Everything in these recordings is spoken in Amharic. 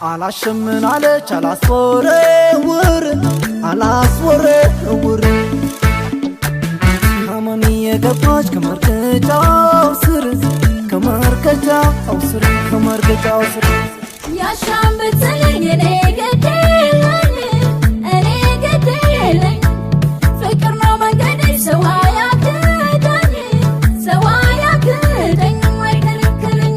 አላሸምን አለች አላስወረውር አማን የገባች ከመርገጫው ስር ያሻም ብትለኝ እኔ ገደለኝ ፍቅር ነው መንገዴ ሰው አያግደኝ አይከለክለኝ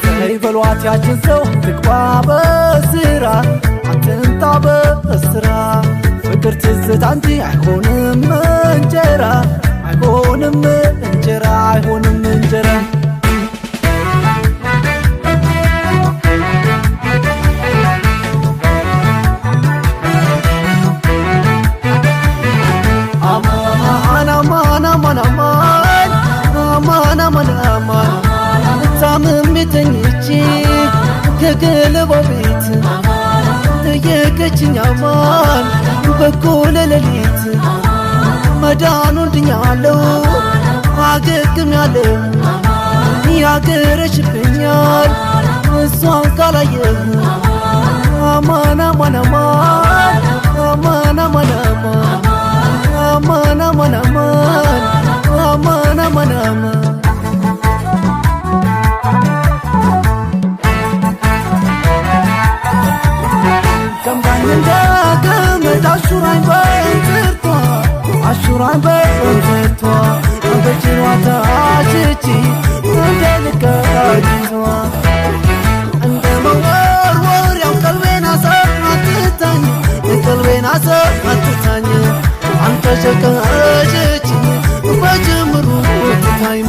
ተይ በሏት ያችን ሰው ትግባ በስራ አትንታ በስራ ፍቅር ትዝታ እንጂ አይሆንም እንጀራ አማን ታምሜ ተኝቼ ከገለባው ቤት ጠየቀችኝ አማን በኩለ ሌሊት መዳኑን ድኛለሁ አገግሜያለሁ ያገረሽብኛል እሷን ካላየሁ አማን አሹራኝ በእንዝርቷ በጅሯ ታችቺ እንደልቀጅቷ እንደ መወርወሪያው ቀልቤን አሰማትታኝ አንቀዠቀዠች በጅምሩ ትታኝ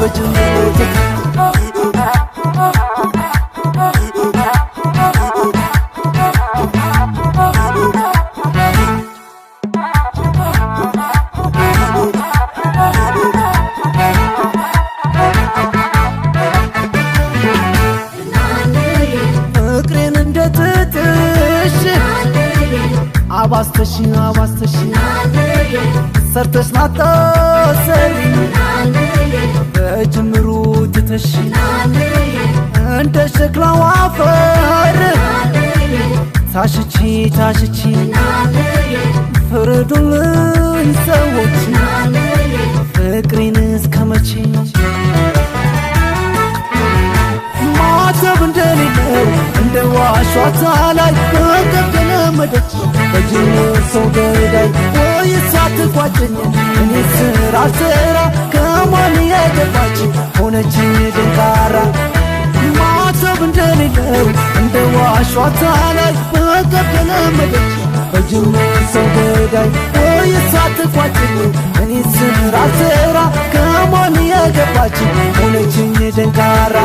አባስተሽ ሰርተሽ ማታሰሪ በጅምሩ ትተሽ እንደ ሸክላው አፈር ታሽቺ ፍረዱልኝ ሰዎች ፍቅሬን እስከመቼ ማተብ እንደሌለው እንደ ዋሿታ ላይ በገለመደች በጅምር ሰው ገዳይ ወይስ አትቋጨኝ እኔ ስራ ከማን የገባች ሆነች ደንቃራ ማተብ እንደሌለው እንደ ዋሿታ ላይ በገለመደች በጅምር ሰው ገዳይ ወይስ አትቋጨኝ እኔ ስራ ከማን የገባች ሆነች ደንቃራ